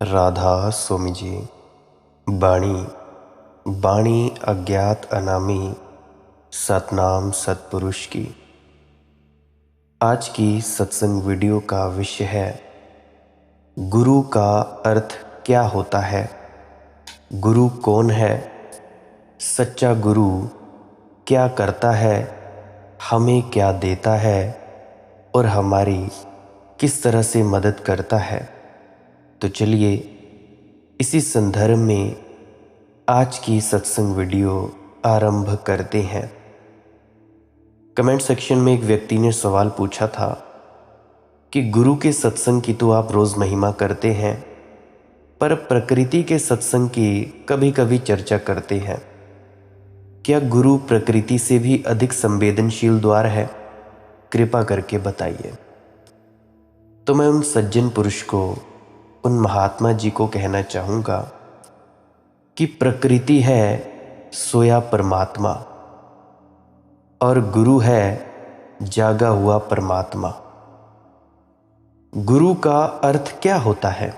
राधा स्वामी जी। बाणी बाणी अज्ञात अनामी सतनाम सतपुरुष की। आज की सत्संग वीडियो का विषय है गुरु का अर्थ क्या होता है, गुरु कौन है, सच्चा गुरु क्या करता है, हमें क्या देता है और हमारी किस तरह से मदद करता है। तो चलिए इसी संदर्भ में आज की सत्संग वीडियो आरंभ करते हैं। कमेंट सेक्शन में एक व्यक्ति ने सवाल पूछा था कि गुरु के सत्संग की तो आप रोज़ महिमा करते हैं, पर प्रकृति के सत्संग की कभी कभी चर्चा करते हैं। क्या गुरु प्रकृति से भी अधिक संवेदनशील द्वार है? कृपा करके बताइए। तो मैं उन सज्जन पुरुष को, उन महात्मा जी को कहना चाहूँगा कि प्रकृति है सोया परमात्मा और गुरु है जागा हुआ परमात्मा। गुरु का अर्थ क्या होता है?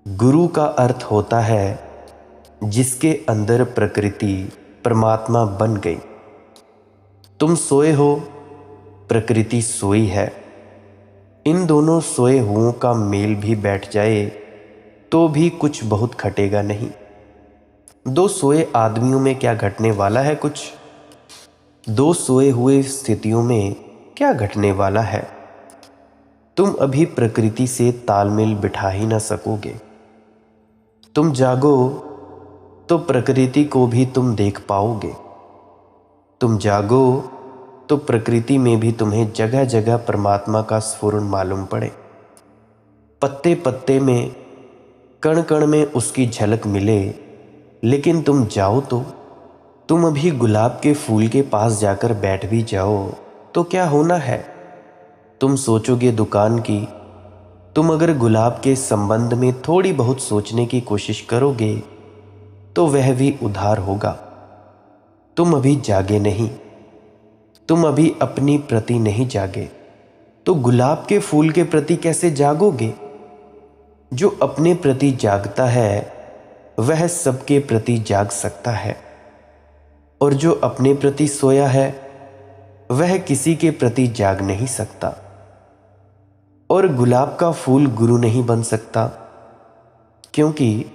गुरु का अर्थ होता है जिसके अंदर प्रकृति परमात्मा बन गई। तुम सोए हो, प्रकृति सोई है। इन दोनों सोए हुओं का मेल भी बैठ जाए तो भी कुछ बहुत घटेगा नहीं। दो सोए आदमियों में क्या घटने वाला है? कुछ। दो सोए हुए स्थितियों में क्या घटने वाला है? तुम अभी प्रकृति से तालमेल बिठा ही ना सकोगे। तुम जागो तो प्रकृति को भी तुम देख पाओगे। तुम जागो तो प्रकृति में भी तुम्हें जगह जगह परमात्मा का स्फुरन मालूम पड़े। पत्ते पत्ते में, कण कण में उसकी झलक मिले। लेकिन तुम जाओ तो, तुम अभी गुलाब के फूल के पास जाकर बैठ भी जाओ तो क्या होना है? तुम सोचोगे दुकान की। तुम अगर गुलाब के संबंध में थोड़ी बहुत सोचने की कोशिश करोगे तो वह भी उधार होगा। तुम अभी जागे नहीं, तुम अभी अपनी प्रति नहीं जागे तो गुलाब के फूल के प्रति कैसे जागोगे? जो अपने प्रति जागता है वह सबके प्रति जाग सकता है, और जो अपने प्रति सोया है वह किसी के प्रति जाग नहीं सकता। और गुलाब का फूल गुरु नहीं बन सकता, क्योंकि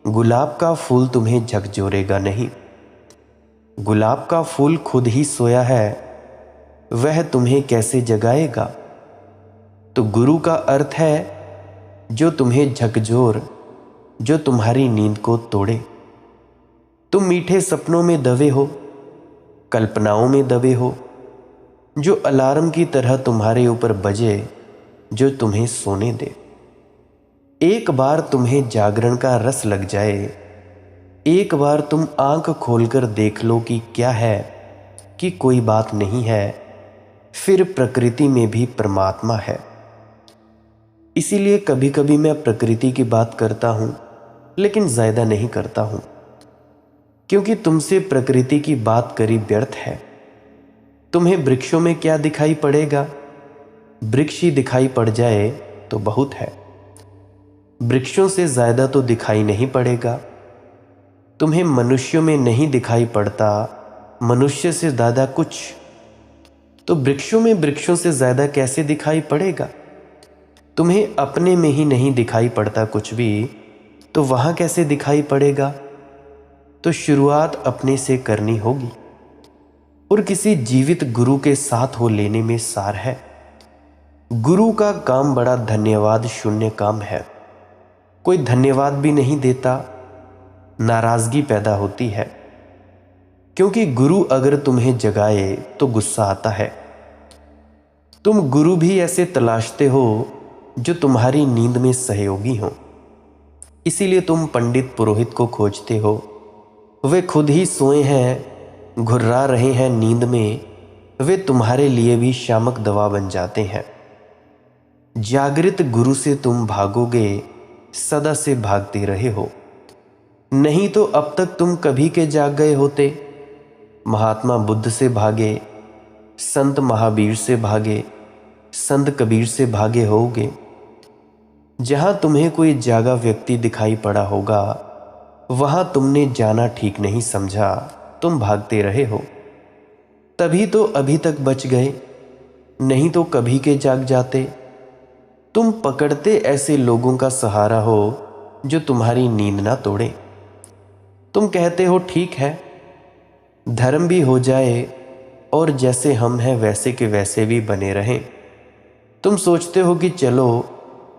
गुलाब का फूल तुम्हें झकझोरेगा नहीं। गुलाब का फूल खुद ही सोया है, वह तुम्हें कैसे जगाएगा? तो गुरु का अर्थ है जो तुम्हें झकझोर, जो तुम्हारी नींद को तोड़े। तुम मीठे सपनों में दबे हो, कल्पनाओं में दबे हो, जो अलार्म की तरह तुम्हारे ऊपर बजे, जो तुम्हें सोने दे। एक बार तुम्हें जागरण का रस लग जाए, एक बार तुम आंख खोलकर देख लो कि क्या है, कि कोई बात नहीं है, फिर प्रकृति में भी परमात्मा है। इसीलिए कभी कभी मैं प्रकृति की बात करता हूं, लेकिन ज्यादा नहीं करता हूं, क्योंकि तुमसे प्रकृति की बात करी व्यर्थ है। तुम्हें वृक्षों में क्या दिखाई पड़ेगा? वृक्ष ही दिखाई पड़ जाए तो बहुत है। वृक्षों से ज्यादा तो दिखाई नहीं पड़ेगा। तुम्हें मनुष्यों में नहीं दिखाई पड़ता मनुष्य से ज्यादा कुछ, तो वृक्षों में वृक्षों से ज्यादा कैसे दिखाई पड़ेगा? तुम्हें अपने में ही नहीं दिखाई पड़ता कुछ भी, तो वहां कैसे दिखाई पड़ेगा? तो शुरुआत अपने से करनी होगी, और किसी जीवित गुरु के साथ हो लेने में सार है। गुरु का काम बड़ा धन्यवाद शून्य काम है। कोई धन्यवाद भी नहीं देता, नाराजगी पैदा होती है, क्योंकि गुरु अगर तुम्हें जगाए तो गुस्सा आता है। तुम गुरु भी ऐसे तलाशते हो जो तुम्हारी नींद में सहयोगी हो। इसीलिए तुम पंडित पुरोहित को खोजते हो। वे खुद ही सोए हैं, घुर्रा रहे हैं नींद में, वे तुम्हारे लिए भी शामक दवा बन जाते हैं। जागृत गुरु से तुम भागोगे, सदा से भागते रहे हो। नहीं तो अब तक तुम कभी के जाग गए होते। महात्मा बुद्ध से भागे, संत महावीर से भागे, संत कबीर से भागे होगे। जहां तुम्हें कोई जागा व्यक्ति दिखाई पड़ा होगा, वहां तुमने जाना ठीक नहीं समझा, तुम भागते रहे हो। तभी तो अभी तक बच गए, नहीं तो कभी के जाग जाते। तुम पकड़ते ऐसे लोगों का सहारा हो जो तुम्हारी नींद ना तोड़े। तुम कहते हो ठीक है, धर्म भी हो जाए और जैसे हम हैं वैसे के वैसे भी बने रहें। तुम सोचते हो कि चलो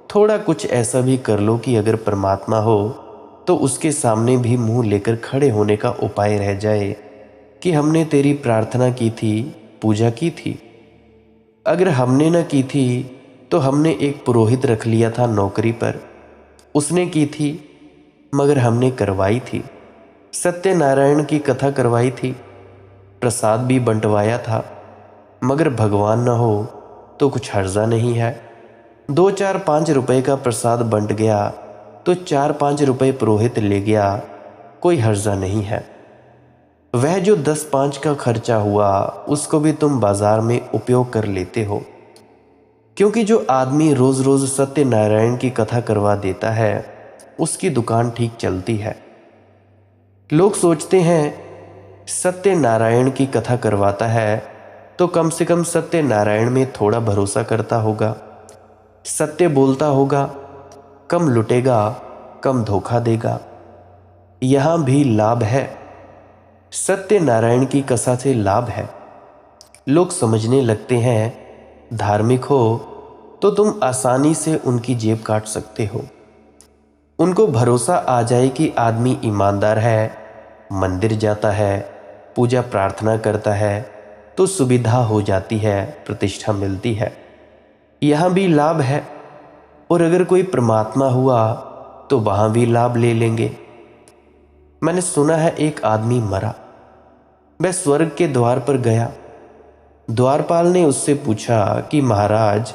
थोड़ा कुछ ऐसा भी कर लो कि अगर परमात्मा हो तो उसके सामने भी मुंह लेकर खड़े होने का उपाय रह जाए कि हमने तेरी प्रार्थना की थी, पूजा की थी। अगर हमने न की थी तो हमने एक पुरोहित रख लिया था नौकरी पर, उसने की थी, मगर हमने करवाई थी। सत्यनारायण की कथा करवाई थी, प्रसाद भी बंटवाया था, मगर भगवान न हो तो कुछ हर्जा नहीं है। 2-4-5 रुपए का प्रसाद बंट गया तो 4-5 रुपए पुरोहित ले गया, कोई हर्जा नहीं है। वह जो 10-5 का खर्चा हुआ उसको भी तुम बाजार में उपयोग कर लेते हो, क्योंकि जो आदमी रोज रोज सत्यनारायण की कथा करवा देता है उसकी दुकान ठीक चलती है। लोग सोचते हैं सत्यनारायण की कथा करवाता है तो कम से कम सत्यनारायण में थोड़ा भरोसा करता होगा, सत्य बोलता होगा, कम लुटेगा, कम धोखा देगा। यहां भी लाभ है, सत्यनारायण की कथा से लाभ है। लोग समझने लगते हैं धार्मिक हो तो तुम आसानी से उनकी जेब काट सकते हो। उनको भरोसा आ जाए कि आदमी ईमानदार है, मंदिर जाता है, पूजा प्रार्थना करता है, तो सुविधा हो जाती है, प्रतिष्ठा मिलती है। यहाँ भी लाभ है। और अगर कोई परमात्मा हुआ तो वहाँ भी लाभ ले लेंगे। मैंने सुना है एक आदमी मरा, वह स्वर्ग के द्वार पर गया। द्वारपाल ने उससे पूछा कि महाराज,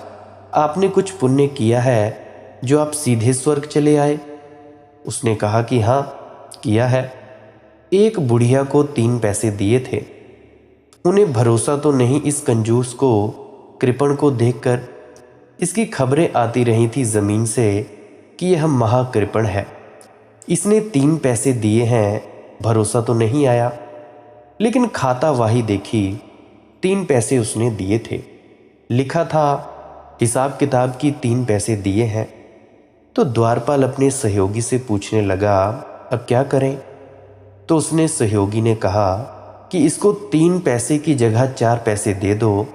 आपने कुछ पुण्य किया है जो आप सीधे स्वर्ग चले आए? उसने कहा कि हाँ, किया है। एक बुढ़िया को 3 पैसे दिए थे। उन्हें भरोसा तो नहीं इस कंजूस को, कृपण को देखकर। इसकी खबरें आती रही थी जमीन से कि यह महाकृपण है, इसने 3 पैसे दिए हैं, भरोसा तो नहीं आया। लेकिन खाता वाही देखी, 3 पैसे उसने दिए थे, लिखा था हिसाब किताब की 3 पैसे दिए हैं। तो द्वारपाल अपने सहयोगी से पूछने लगा, अब क्या करें? तो उसने सहयोगी ने कहा कि इसको 3 पैसे की जगह 4 पैसे दे दो,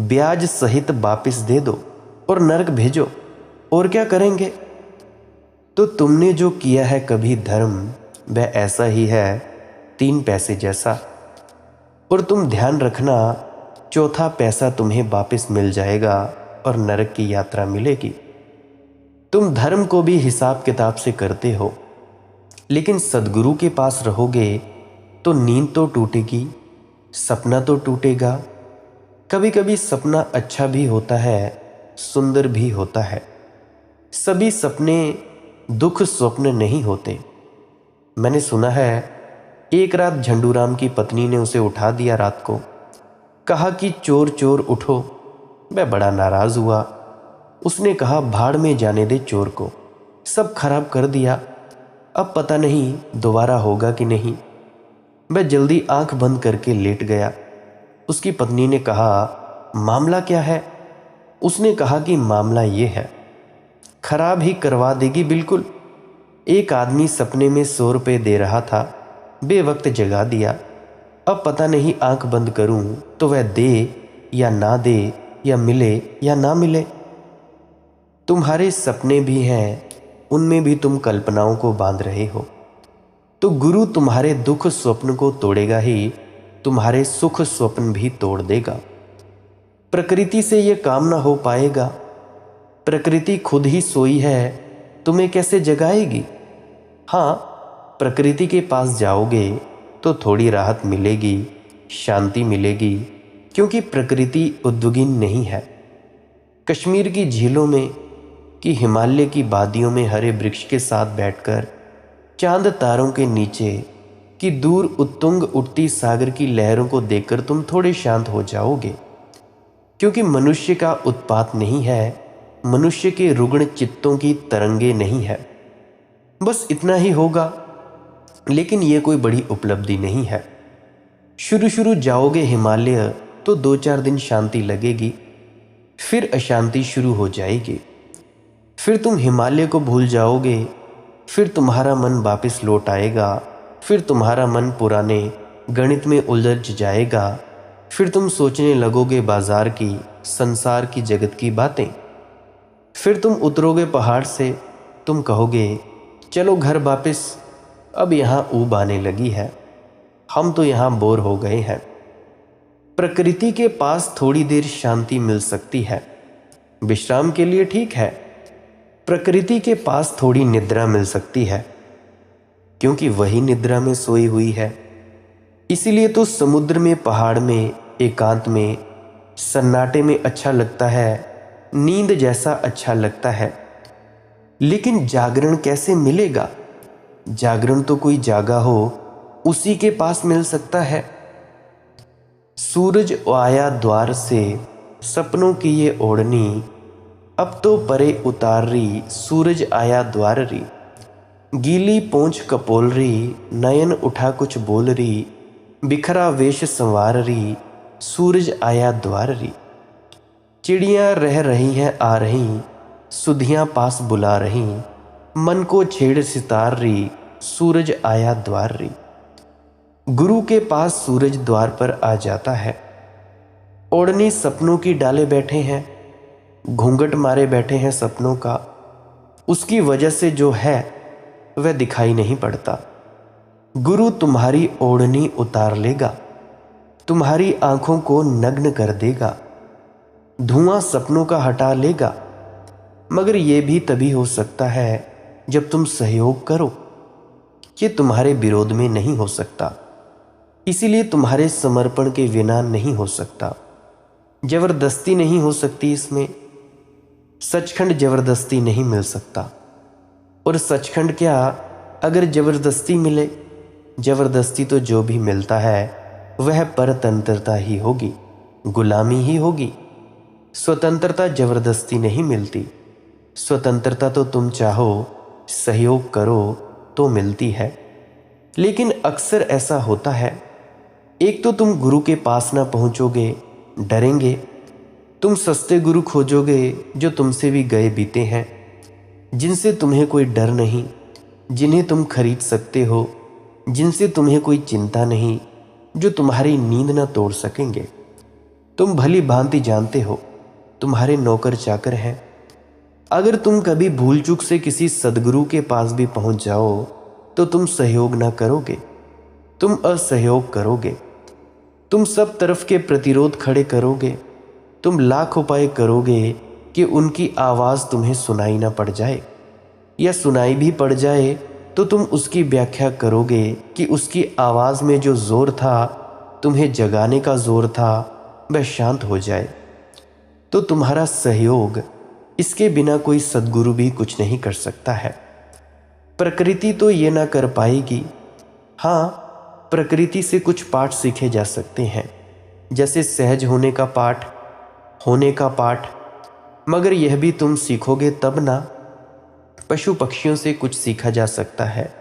ब्याज सहित वापिस दे दो और नरक भेजो। और क्या करेंगे? तो तुमने जो किया है कभी धर्म, वह ऐसा ही है, 3 पैसे जैसा। और तुम ध्यान रखना, चौथा पैसा तुम्हें वापस मिल जाएगा और नरक की यात्रा मिलेगी। तुम धर्म को भी हिसाब किताब से करते हो, लेकिन सदगुरु के पास रहोगे तो नींद तो टूटेगी, सपना तो टूटेगा। कभी कभी सपना अच्छा भी होता है, सुंदर भी होता है। सभी सपने दुख स्वप्न नहीं होते। मैंने सुना है एक रात झंडूराम की पत्नी ने उसे उठा दिया रात को, कहा कि चोर चोर उठो। वह बड़ा नाराज हुआ। उसने कहा भाड़ में जाने दे चोर को, सब खराब कर दिया, अब पता नहीं दोबारा होगा कि नहीं। वह जल्दी आंख बंद करके लेट गया। उसकी पत्नी ने कहा मामला क्या है? उसने कहा कि मामला ये है, खराब ही करवा देगी बिल्कुल। एक आदमी सपने में 100 रुपये दे रहा था, बेवक्त जगा दिया। अब पता नहीं आंख बंद करूं तो वह दे या ना दे, या मिले या ना मिले। तुम्हारे सपने भी हैं, उनमें भी तुम कल्पनाओं को बांध रहे हो। तो गुरु तुम्हारे दुख स्वप्न को तोड़ेगा ही, तुम्हारे सुख स्वप्न भी तोड़ देगा। प्रकृति से यह काम ना हो पाएगा। प्रकृति खुद ही सोई है, तुम्हें कैसे जगाएगी? हाँ, प्रकृति के पास जाओगे तो थोड़ी राहत मिलेगी, शांति मिलेगी, क्योंकि प्रकृति उद्विग्न नहीं है। कश्मीर की झीलों में कि हिमालय की वादियों में हरे वृक्ष के साथ बैठकर, चांद तारों के नीचे कि दूर उत्तुंग उठती सागर की लहरों को देखकर तुम थोड़े शांत हो जाओगे, क्योंकि मनुष्य का उत्पात नहीं है, मनुष्य के रुग्ण चित्तों की तरंगे नहीं है। बस इतना ही होगा, लेकिन ये कोई बड़ी उपलब्धि नहीं है। शुरू शुरू जाओगे हिमालय तो 2-4 दिन शांति लगेगी, फिर अशांति शुरू हो जाएगी। फिर तुम हिमालय को भूल जाओगे, फिर तुम्हारा मन वापस लौट आएगा, फिर तुम्हारा मन पुराने गणित में उलझ जाएगा। फिर तुम सोचने लगोगे बाजार की, संसार की, जगत की बातें। फिर तुम उतरोगे पहाड़ से, तुम कहोगे चलो घर वापस, अब यहाँ ऊब आने लगी है, हम तो यहाँ बोर हो गए हैं। प्रकृति के पास थोड़ी देर शांति मिल सकती है, विश्राम के लिए ठीक है। प्रकृति के पास थोड़ी निद्रा मिल सकती है, क्योंकि वही निद्रा में सोई हुई है। इसीलिए तो समुद्र में, पहाड़ में, एकांत में, सन्नाटे में अच्छा लगता है, नींद जैसा अच्छा लगता है। लेकिन जागरण कैसे मिलेगा? जागरण तो कोई जागा हो उसी के पास मिल सकता है। सूरज आया द्वार से, सपनों की ये ओढ़नी, अब तो परे उतार री, सूरज आया द्वार री। गीली पोंछ कपोल री, नयन उठा कुछ बोल री, बिखरा वेश संवार री, सूरज आया द्वार री। चिड़ियाँ रह रही हैं आ रही, सुधियाँ पास बुला रही, मन को छेड़ सितार री, सूरज आया द्वार री। गुरु के पास सूरज द्वार पर आ जाता है। ओढ़नी सपनों की डाले बैठे हैं, घूंघट मारे बैठे हैं सपनों का, उसकी वजह से जो है वह दिखाई नहीं पड़ता। गुरु तुम्हारी ओढ़नी उतार लेगा, तुम्हारी आंखों को नग्न कर देगा, धुआं सपनों का हटा लेगा। मगर यह भी तभी हो सकता है जब तुम सहयोग करो। ये तुम्हारे विरोध में नहीं हो सकता, इसीलिए तुम्हारे समर्पण के बिना नहीं हो सकता। जबरदस्ती नहीं हो सकती इसमें। सचखंड जबरदस्ती नहीं मिल सकता। और सचखंड क्या, अगर जबरदस्ती मिले, जबरदस्ती तो जो भी मिलता है वह परतंत्रता ही होगी, गुलामी ही होगी। स्वतंत्रता जबरदस्ती नहीं मिलती। स्वतंत्रता तो तुम चाहो, सहयोग करो तो मिलती है। लेकिन अक्सर ऐसा होता है, एक तो तुम गुरु के पास ना पहुंचोगे, डरेंगे। तुम सस्ते गुरु खोजोगे जो तुमसे भी गए बीते हैं, जिनसे तुम्हें कोई डर नहीं, जिन्हें तुम खरीद सकते हो, जिनसे तुम्हें कोई चिंता नहीं, जो तुम्हारी नींद ना तोड़ सकेंगे। तुम भली भांति जानते हो तुम्हारे नौकर चाकर हैं। अगर तुम कभी भूल चूक से किसी सदगुरु के पास भी पहुंच जाओ तो तुम सहयोग ना करोगे, तुम असहयोग करोगे। तुम सब तरफ के प्रतिरोध खड़े करोगे। तुम लाख उपाय करोगे कि उनकी आवाज़ तुम्हें सुनाई ना पड़ जाए, या सुनाई भी पड़ जाए तो तुम उसकी व्याख्या करोगे कि उसकी आवाज़ में जो जोर था, तुम्हें जगाने का जोर था, वह शांत हो जाए। तो तुम्हारा सहयोग, इसके बिना कोई सद्गुरु भी कुछ नहीं कर सकता है। प्रकृति तो ये ना कर पाएगी। हाँ, प्रकृति से कुछ पाठ सीखे जा सकते हैं, जैसे सहज होने का पाठ, होने का पाठ। मगर यह भी तुम सीखोगे तब ना। पशु पक्षियों से कुछ सीखा जा सकता है,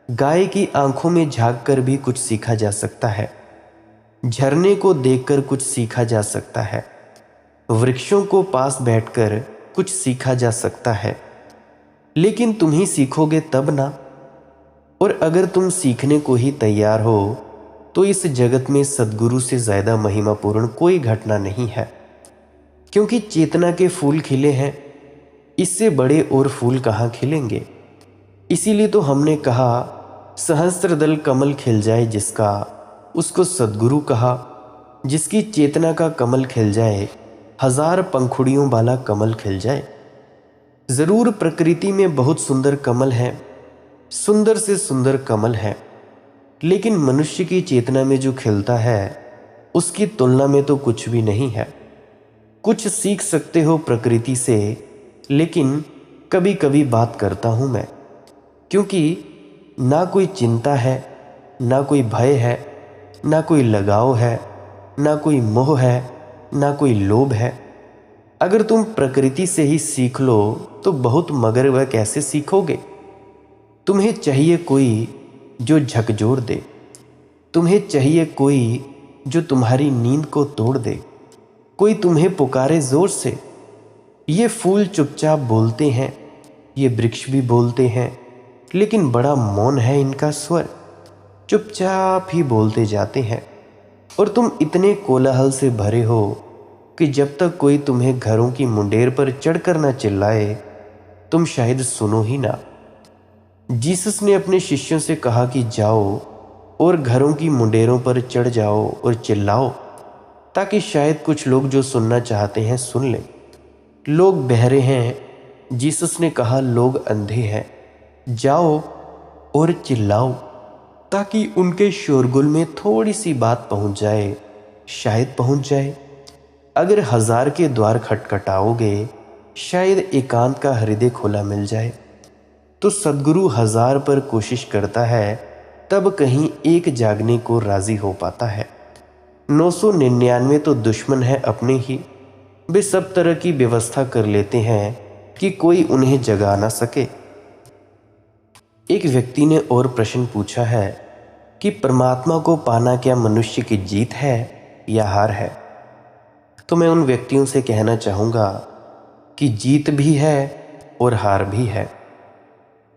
गाय की आंखों में झांक कर भी कुछ सीखा जा सकता है, झरने को देखकर कुछ सीखा जा सकता है, वृक्षों को पास बैठकर कुछ सीखा जा सकता है। लेकिन तुम ही सीखोगे तब ना। और अगर तुम सीखने को ही तैयार हो तो इस जगत में सद्गुरु से ज़्यादा महिमापूर्ण कोई घटना नहीं है, क्योंकि चेतना के फूल खिले हैं, इससे बड़े और फूल कहाँ खिलेंगे। इसीलिए तो हमने कहा, सहस्त्रदल कमल खिल जाए जिसका, उसको सद्गुरु कहा। जिसकी चेतना का कमल खिल जाए, 1000 पंखुड़ियों वाला कमल खिल जाए। ज़रूर प्रकृति में बहुत सुंदर कमल है, सुंदर से सुंदर कमल है, लेकिन मनुष्य की चेतना में जो खिलता है उसकी तुलना में तो कुछ भी नहीं है। कुछ सीख सकते हो प्रकृति से, लेकिन कभी कभी बात करता हूँ मैं, क्योंकि ना कोई चिंता है, ना कोई भय है, ना कोई लगाव है, ना कोई मोह है, ना कोई लोभ है। अगर तुम प्रकृति से ही सीख लो तो बहुत, मगर वह कैसे सीखोगे? तुम्हें चाहिए कोई जो झकझोर दे, तुम्हें चाहिए कोई जो तुम्हारी नींद को तोड़ दे, कोई तुम्हें पुकारे जोर से। ये फूल चुपचाप बोलते हैं, ये वृक्ष भी बोलते हैं, लेकिन बड़ा मौन है इनका स्वर, चुपचाप ही बोलते जाते हैं। और तुम इतने कोलाहल से भरे हो कि जब तक कोई तुम्हें घरों की मुंडेर पर चढ़कर न चिल्लाए, तुम शायद सुनो ही ना। जीसस ने अपने शिष्यों से कहा कि जाओ और घरों की मुंडेरों पर चढ़ जाओ और चिल्लाओ, ताकि शायद कुछ लोग जो सुनना चाहते हैं सुन लें। लोग बहरे हैं, जीसस ने कहा लोग अंधे हैं, जाओ और चिल्लाओ, ताकि उनके शोरगुल में थोड़ी सी बात पहुंच जाए, शायद पहुंच जाए। अगर 1000 के द्वार खटखटाओगे, शायद एकांत का हृदय खुला मिल जाए। तो सद्गुरु 1000 पर कोशिश करता है, तब कहीं एक जागने को राजी हो पाता है। 999 तो दुश्मन है अपने ही, वे सब तरह की व्यवस्था कर लेते हैं कि कोई उन्हें जगा ना सके। एक व्यक्ति ने और प्रश्न पूछा है कि परमात्मा को पाना क्या मनुष्य की जीत है या हार है? तो मैं उन व्यक्तियों से कहना चाहूँगा कि जीत भी है और हार भी है,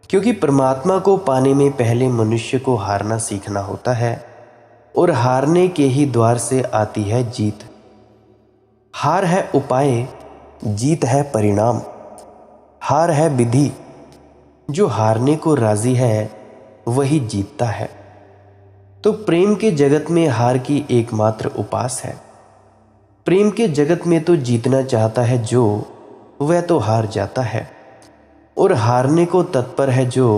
क्योंकि परमात्मा को पाने में पहले मनुष्य को हारना सीखना होता है, और हारने के ही द्वार से आती है जीत। हार है उपाय, जीत है परिणाम। हार है विधि, जो हारने को राजी है वही जीतता है। तो प्रेम के जगत में हार की एकमात्र उपास है। प्रेम के जगत में तो जीतना चाहता है जो, वह तो हार जाता है, और हारने को तत्पर है जो,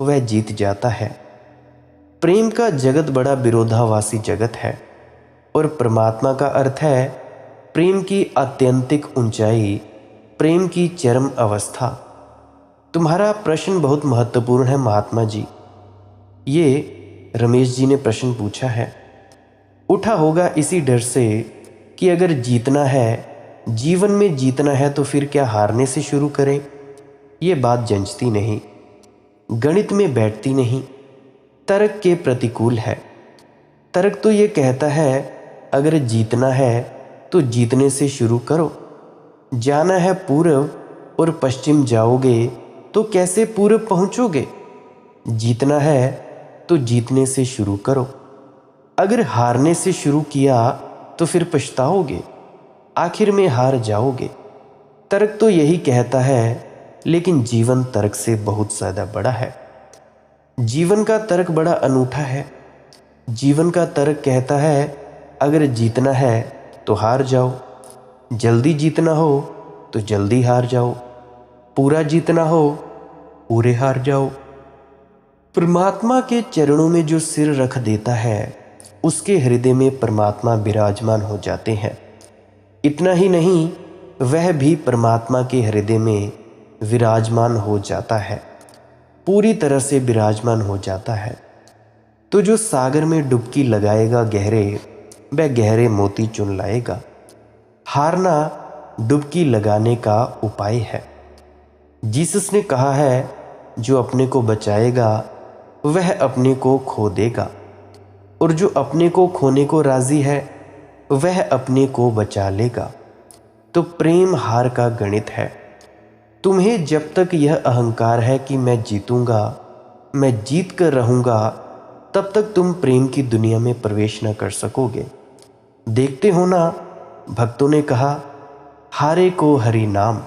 वह जीत जाता है। प्रेम का जगत बड़ा विरोधाभासी जगत है, और परमात्मा का अर्थ है प्रेम की आत्यंतिक ऊंचाई, प्रेम की चरम अवस्था। तुम्हारा प्रश्न बहुत महत्वपूर्ण है महात्मा जी। ये रमेश जी ने प्रश्न पूछा है, उठा होगा इसी डर से कि अगर जीतना है, जीवन में जीतना है, तो फिर क्या हारने से शुरू करें? ये बात जंचती नहीं, गणित में बैठती नहीं, तर्क के प्रतिकूल है। तर्क तो ये कहता है अगर जीतना है तो जीतने से शुरू करो। जाना है पूर्व और पश्चिम जाओगे तो कैसे पूर्व पहुंचोगे? जीतना है तो जीतने से शुरू करो। अगर हारने से शुरू किया तो फिर पछताओगे, आखिर में हार जाओगे। तर्क तो यही कहता है, लेकिन जीवन तर्क से बहुत ज़्यादा बड़ा है। जीवन का तर्क बड़ा अनूठा है। जीवन का तर्क कहता है अगर जीतना है तो हार जाओ, जल्दी जीतना हो तो जल्दी हार जाओ, पूरा जीतना हो पूरे हार जाओ। परमात्मा के चरणों में जो सिर रख देता है, उसके हृदय में परमात्मा विराजमान हो जाते हैं। इतना ही नहीं, वह भी परमात्मा के हृदय में विराजमान हो जाता है, पूरी तरह से विराजमान हो जाता है। तो जो सागर में डुबकी लगाएगा गहरे, वह गहरे मोती चुन लाएगा। हारना डुबकी लगाने का उपाय है। जीसस ने कहा है जो अपने को बचाएगा वह अपने को खो देगा, और जो अपने को खोने को राजी है वह अपने को बचा लेगा। तो प्रेम हार का गणित है। तुम्हें जब तक यह अहंकार है कि मैं जीतूंगा, मैं जीत कर रहूंगा, तब तक तुम प्रेम की दुनिया में प्रवेश न कर सकोगे। देखते हो ना, भक्तों ने कहा हारे को हरि नाम,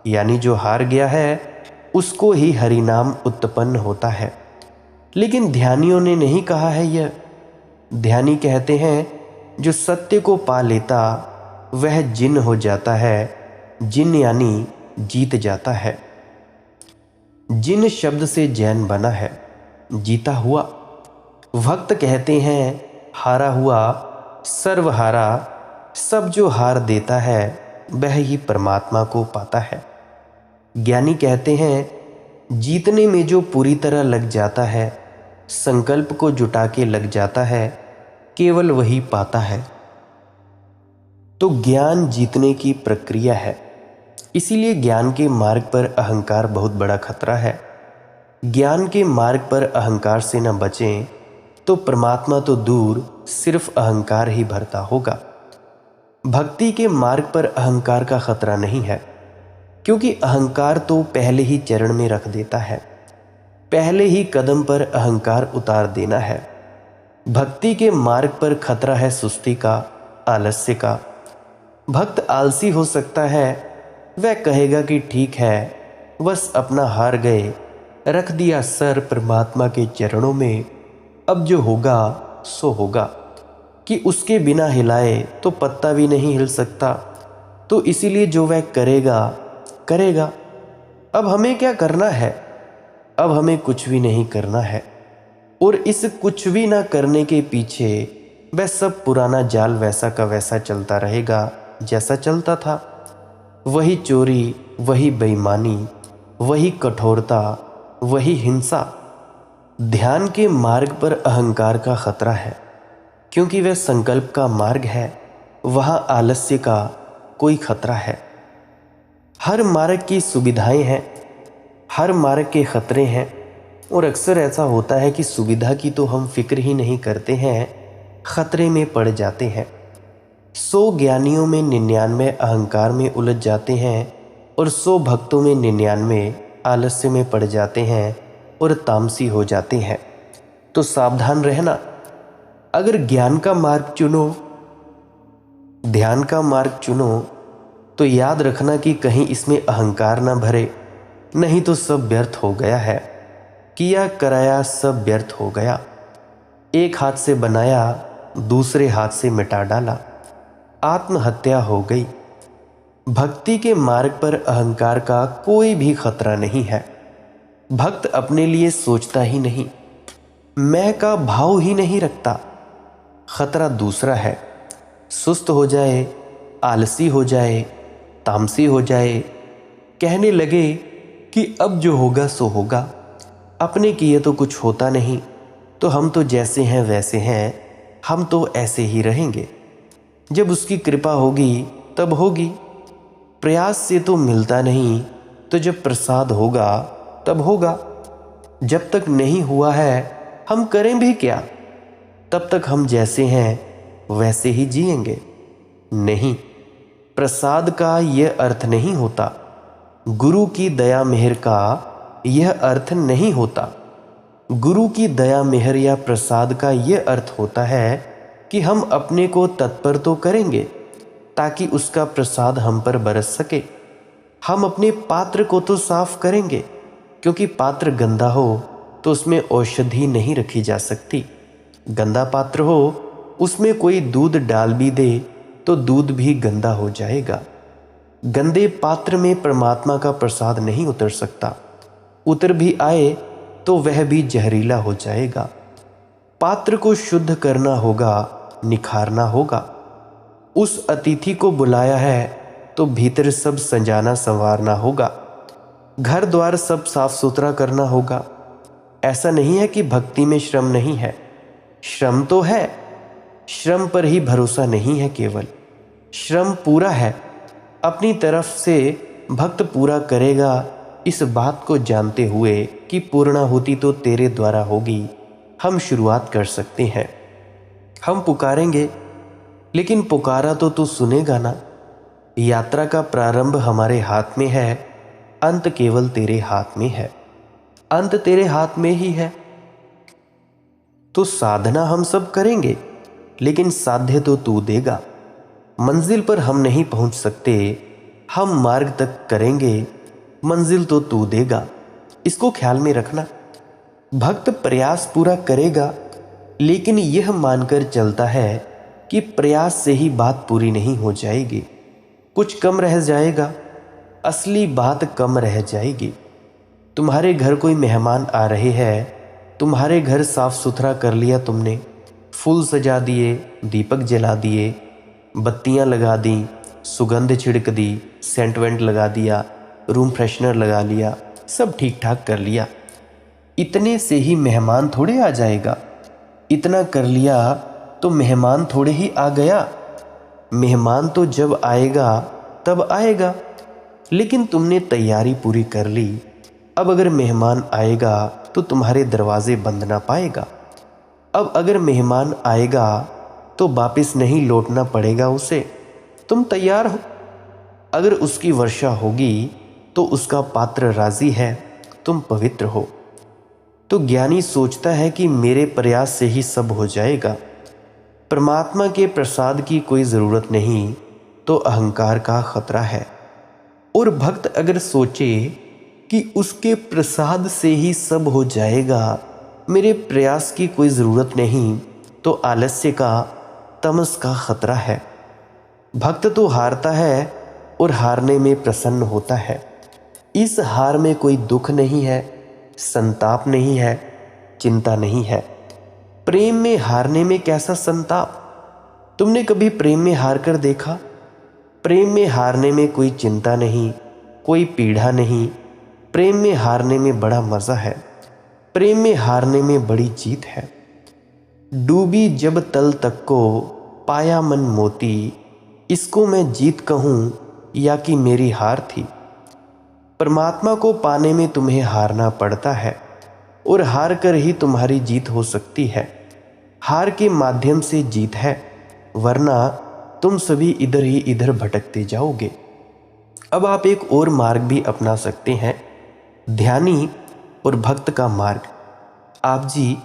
यानी जो हार गया है उसको ही हरि नाम उत्पन्न होता है। लेकिन ध्यानियों ने नहीं कहा है यह। ध्यानी कहते हैं जो सत्य को पा लेता वह जिन हो जाता है। जिन यानी जीत जाता है। जिन शब्द से जैन बना है, जीता हुआ। भक्त कहते हैं हारा हुआ, सर्वहारा। सब जो हार देता है वह ही परमात्मा को पाता है। ज्ञानी कहते हैं जीतने में जो पूरी तरह लग जाता है, संकल्प को जुटा के लग जाता है, केवल वही पाता है। तो ज्ञान जीतने की प्रक्रिया है। इसीलिए ज्ञान के मार्ग पर अहंकार बहुत बड़ा खतरा है। ज्ञान के मार्ग पर अहंकार से न बचें तो परमात्मा तो दूर, सिर्फ अहंकार ही भरता होगा। भक्ति के मार्ग पर अहंकार का खतरा नहीं है, क्योंकि अहंकार तो पहले ही चरण में रख देता है। पहले ही कदम पर अहंकार उतार देना है। भक्ति के मार्ग पर खतरा है सुस्ती का, आलस्य का। भक्त आलसी हो सकता है, वह कहेगा कि ठीक है, बस अपना हार गए, रख दिया सर परमात्मा के चरणों में, अब जो होगा सो होगा, कि उसके बिना हिलाए तो पत्ता भी नहीं हिल सकता, तो इसीलिए जो वह करेगा करेगा। अब हमें क्या करना है? अब हमें कुछ भी नहीं करना है। और इस कुछ भी ना करने के पीछे वह सब पुराना जाल वैसा का वैसा चलता रहेगा जैसा चलता था। वही चोरी, वही बेईमानी, वही कठोरता, वही हिंसा। ध्यान के मार्ग पर अहंकार का खतरा है, क्योंकि वह संकल्प का मार्ग है, वहाँ आलस्य का कोई खतरा है। हर मार्ग की सुविधाएं हैं, हर मार्ग के खतरे हैं। और अक्सर ऐसा होता है कि सुविधा की तो हम फिक्र ही नहीं करते हैं, खतरे में पड़ जाते हैं। 100 ज्ञानियों में 99 अहंकार में उलझ जाते हैं और 100 भक्तों में 99 आलस्य में पड़ जाते हैं और तामसी हो जाते हैं। तो सावधान रहना। अगर ज्ञान का मार्ग चुनो, ध्यान का मार्ग चुनो, तो याद रखना कि कहीं इसमें अहंकार ना भरे, नहीं तो सब व्यर्थ हो गया है। किया कराया सब व्यर्थ हो गया। एक हाथ से बनाया, दूसरे हाथ से मिटा डाला, आत्महत्या हो गई। भक्ति के मार्ग पर अहंकार का कोई भी खतरा नहीं है। भक्त अपने लिए सोचता ही नहीं, मैं का भाव ही नहीं रखता। खतरा दूसरा है, सुस्त हो जाए, आलसी हो जाए, तामसी हो जाए, कहने लगे कि अब जो होगा सो होगा, अपने किए तो कुछ होता नहीं, तो हम तो जैसे हैं वैसे हैं, हम तो ऐसे ही रहेंगे। जब उसकी कृपा होगी तब होगी। प्रयास से तो मिलता नहीं, तो जब प्रसाद होगा तब होगा। जब तक नहीं हुआ है हम करें भी क्या? तब तक हम जैसे हैं वैसे ही जिएंगे। नहीं, प्रसाद का यह अर्थ नहीं होता, गुरु की दया मेहर का यह अर्थ नहीं होता। गुरु की दया मेहर या प्रसाद का यह अर्थ होता है कि हम अपने को तत्पर तो करेंगे ताकि उसका प्रसाद हम पर बरस सके। हम अपने पात्र को तो साफ करेंगे, क्योंकि पात्र गंदा हो तो उसमें औषधि नहीं रखी जा सकती। गंदा पात्र हो, उसमें कोई दूध डाल भी दे तो दूध भी गंदा हो जाएगा। गंदे पात्र में परमात्मा का प्रसाद नहीं उतर सकता। उतर भी आए तो वह भी जहरीला हो जाएगा। पात्र को शुद्ध करना होगा, निखारना होगा। उस अतिथि को बुलाया है तो भीतर सब सजाना संवारना होगा, घर द्वार सब साफ सुथरा करना होगा। ऐसा नहीं है कि भक्ति में श्रम नहीं है, श्रम तो है। श्रम पर ही भरोसा नहीं है, केवल श्रम पूरा है। अपनी तरफ से भक्त पूरा करेगा, इस बात को जानते हुए कि पूर्णाहुति तो तेरे द्वारा होगी, हम शुरुआत कर सकते हैं। हम पुकारेंगे, लेकिन पुकारा तो तू सुनेगा ना। यात्रा का प्रारंभ हमारे हाथ में है, अंत केवल तेरे हाथ में है। अंत तेरे हाथ में ही है। तो साधना हम सब करेंगे, लेकिन साध्य तो तू देगा। मंजिल पर हम नहीं पहुंच सकते, हम मार्ग तक करेंगे, मंजिल तो तू देगा। इसको ख्याल में रखना। भक्त प्रयास पूरा करेगा, लेकिन यह मानकर चलता है कि प्रयास से ही बात पूरी नहीं हो जाएगी, कुछ कम रह जाएगा। असली बात कम रह जाएगी। तुम्हारे घर कोई मेहमान आ रहे हैं, तुम्हारे घर साफ सुथरा कर लिया तुमने, फूल सजा दिए, दीपक जला दिए, बत्तियां लगा दी, सुगंध छिड़क दी, सेंट वेंट लगा दिया, रूम फ्रेशनर लगा लिया, सब ठीक ठाक कर लिया। इतने से ही मेहमान थोड़े आ जाएगा। इतना कर लिया तो मेहमान थोड़े ही आ गया। मेहमान तो जब आएगा तब आएगा, लेकिन तुमने तैयारी पूरी कर ली। अब अगर मेहमान आएगा तो तुम्हारे दरवाजे बंद ना पाएगा। अब अगर मेहमान आएगा तो वापस नहीं लौटना पड़ेगा उसे। तुम तैयार हो। अगर उसकी वर्षा होगी तो उसका पात्र राजी है, तुम पवित्र हो। तो ज्ञानी सोचता है कि मेरे प्रयास से ही सब हो जाएगा। परमात्मा के प्रसाद की कोई ज़रूरत नहीं तो अहंकार का खतरा है। और भक्त अगर सोचे कि उसके प्रसाद से ही सब हो जाएगा, मेरे प्रयास की कोई ज़रूरत नहीं, तो आलस्य का, तमस का खतरा है। भक्त तो हारता है और हारने में प्रसन्न होता है। इस हार में कोई दुख नहीं है, संताप नहीं है, चिंता नहीं है। प्रेम में हारने में कैसा संताप? तुमने कभी प्रेम में हार कर देखा? प्रेम में हारने में कोई चिंता नहीं, कोई पीड़ा नहीं। प्रेम में हारने में बड़ा मज़ा है। प्रेम में हारने में बड़ी जीत है। डूबी जब तल तक को पाया मन मोती, इसको मैं जीत कहूँ या कि मेरी हार थी। परमात्मा को पाने में तुम्हें हारना पड़ता है और हार कर ही तुम्हारी जीत हो सकती है। हार के माध्यम से जीत है, वरना तुम सभी इधर ही इधर भटकते जाओगे। अब आप एक और मार्ग भी अपना सकते हैं, ध्यानी और भक्त का मार्ग। आप जी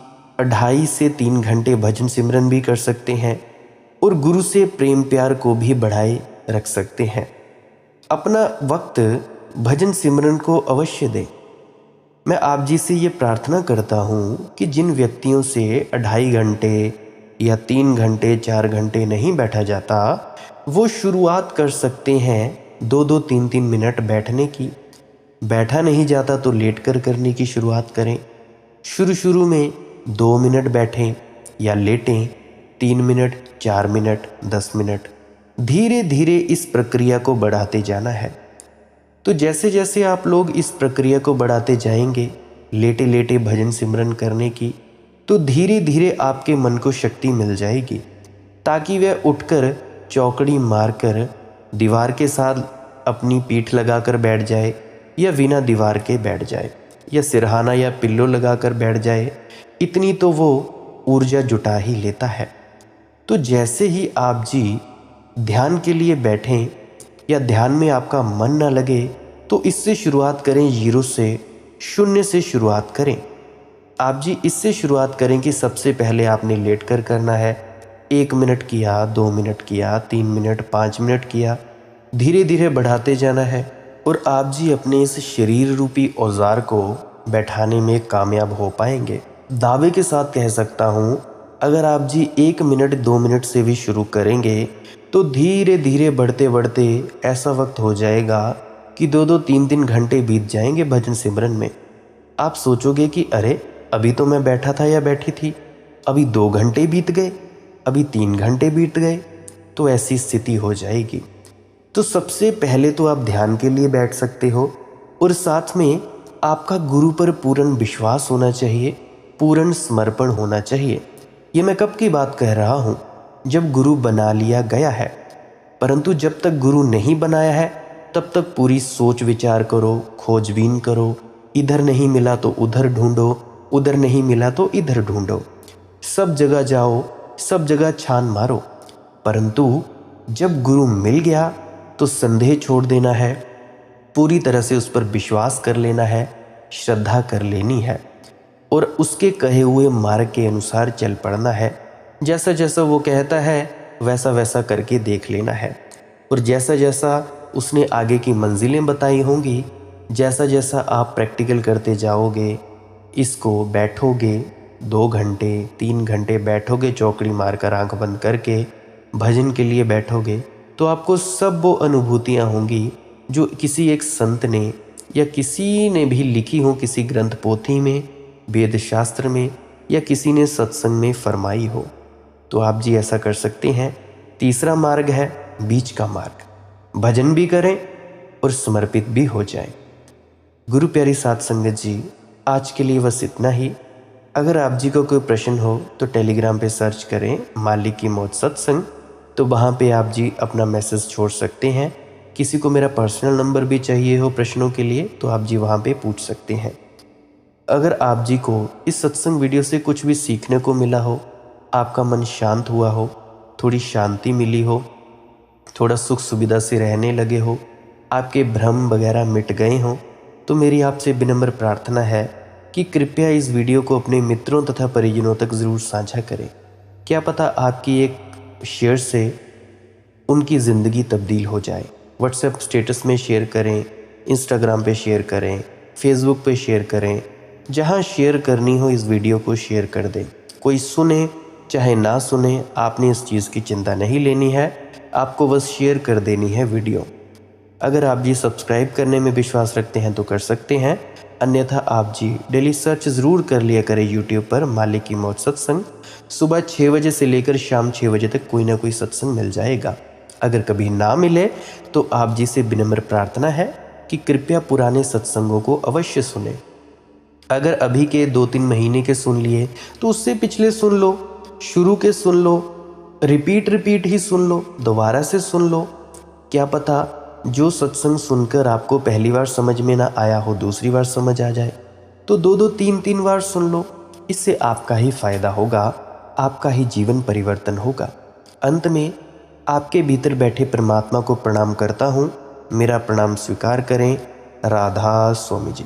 2.5 से 3 घंटे भजन सिमरन भी कर सकते हैं और गुरु से प्रेम प्यार को भी बढ़ाए रख सकते हैं। अपना वक्त भजन सिमरन को अवश्य दें। मैं आप जी से ये प्रार्थना करता हूँ कि जिन व्यक्तियों से 2.5 घंटे या 3 घंटे 4 घंटे नहीं बैठा जाता, वो शुरुआत कर सकते हैं 2-2 3-3 मिनट बैठने की। बैठा नहीं जाता तो लेट कर करने की शुरुआत करें। शुरू में 2 मिनट बैठें या लेटें, 3 मिनट, 4 मिनट, 10 मिनट, धीरे धीरे इस प्रक्रिया को बढ़ाते जाना है। तो जैसे जैसे आप लोग इस प्रक्रिया को बढ़ाते जाएंगे, लेटे लेटे भजन सिमरन करने की, तो धीरे धीरे आपके मन को शक्ति मिल जाएगी, ताकि वह उठकर चौकड़ी मारकर दीवार के साथ अपनी पीठ लगाकर बैठ जाए या बिना दीवार के बैठ जाए या सिरहाना या पिल्लो लगाकर बैठ जाए। इतनी तो वो ऊर्जा जुटा ही लेता है। तो जैसे ही आप जी ध्यान के लिए बैठें या ध्यान में आपका मन ना लगे, तो इससे शुरुआत करें, 0 से, 0 से शुरुआत करें। आप जी इससे शुरुआत करें कि सबसे पहले आपने लेट कर करना है। 1 मिनट किया, 2 मिनट किया, 3 मिनट, 5 मिनट किया, धीरे धीरे बढ़ाते जाना है। और आप जी अपने इस शरीर रूपी औजार को बैठाने में कामयाब हो पाएंगे। दावे के साथ कह सकता हूँ, अगर आप जी 1 मिनट 2 मिनट से भी शुरू करेंगे तो धीरे धीरे बढ़ते बढ़ते ऐसा वक्त हो जाएगा कि 2-2 3-3 घंटे बीत जाएंगे भजन सिमरन में। आप सोचोगे कि अरे अभी तो मैं बैठा था या बैठी थी, अभी 2 घंटे बीत गए, अभी 3 घंटे बीत गए। तो ऐसी स्थिति हो जाएगी। तो सबसे पहले तो आप ध्यान के लिए बैठ सकते हो और साथ में आपका गुरु पर पूर्ण विश्वास होना चाहिए, पूर्ण समर्पण होना चाहिए। ये मैं कब की बात कह रहा हूँ? जब गुरु बना लिया गया है। परंतु जब तक गुरु नहीं बनाया है तब तक पूरी सोच विचार करो, खोजबीन करो। इधर नहीं मिला तो उधर ढूंढो, उधर नहीं मिला तो इधर ढूंढो, सब जगह जाओ, सब जगह छान मारो। परंतु जब गुरु मिल गया तो संदेह छोड़ देना है, पूरी तरह से उस पर विश्वास कर लेना है, श्रद्धा कर लेनी है और उसके कहे हुए मार्ग के अनुसार चल पड़ना है। जैसा जैसा वो कहता है वैसा वैसा करके देख लेना है। और जैसा जैसा उसने आगे की मंजिलें बताई होंगी, जैसा जैसा आप प्रैक्टिकल करते जाओगे, इसको बैठोगे 2 घंटे 3 घंटे बैठोगे, चौकड़ी मारकर आंख बंद करके भजन के लिए बैठोगे, तो आपको सब वो अनुभूतियाँ होंगी जो किसी एक संत ने या किसी ने भी लिखी हो, किसी ग्रंथ पोथी में, वेद शास्त्र में या किसी ने सत्संग में फरमाई हो। तो आप जी ऐसा कर सकते हैं। तीसरा मार्ग है बीच का मार्ग, भजन भी करें और समर्पित भी हो जाएं। गुरु प्यारी साध संगत जी, आज के लिए बस इतना ही। अगर आप जी को कोई प्रश्न हो तो टेलीग्राम पे सर्च करें मालिक की मौत सत्संग तो वहाँ पे आप जी अपना मैसेज छोड़ सकते हैं। किसी को मेरा पर्सनल नंबर भी चाहिए हो प्रश्नों के लिए तो आप जी वहाँ पे पूछ सकते हैं। अगर आप जी को इस सत्संग वीडियो से कुछ भी सीखने को मिला हो, आपका मन शांत हुआ हो, थोड़ी शांति मिली हो, थोड़ा सुख सुविधा से रहने लगे हो, आपके भ्रम वगैरह मिट गए हों, तो मेरी आपसे विनम्र प्रार्थना है कि कृपया इस वीडियो को अपने मित्रों तथा परिजनों तक ज़रूर साझा करें। क्या पता आपकी एक शेयर से उनकी ज़िंदगी तब्दील हो जाए। व्हाट्सएप स्टेटस में शेयर करें, इंस्टाग्राम पे शेयर करें, फेसबुक पे शेयर करें, जहाँ शेयर करनी हो इस वीडियो को शेयर कर दें। कोई सुने चाहे ना सुने, आपने इस चीज़ की चिंता नहीं लेनी है, आपको बस शेयर कर देनी है वीडियो। अगर आप जी सब्सक्राइब करने में विश्वास रखते हैं तो कर सकते हैं, अन्यथा आप जी डेली सर्च ज़रूर कर लिया करें यूट्यूब पर मालिक की मौत सत्संग। सुबह 6 बजे से लेकर शाम 6 बजे तक कोई ना कोई सत्संग मिल जाएगा। अगर कभी ना मिले तो आप जी से विनम्र प्रार्थना है कि कृपया पुराने सत्संगों को अवश्य सुने। अगर अभी के 2-3 महीने के सुन लिए तो उससे पिछले सुन लो, शुरू के सुन लो, रिपीट ही सुन लो, दोबारा से सुन लो। क्या पता जो सत्संग सुनकर आपको पहली बार समझ में ना आया हो दूसरी बार समझ आ जाए। तो 2-2 3-3 बार सुन लो, इससे आपका ही फायदा होगा, आपका ही जीवन परिवर्तन होगा। अंत में आपके भीतर बैठे परमात्मा को प्रणाम करता हूँ। मेरा प्रणाम स्वीकार करें। राधा स्वामी जी।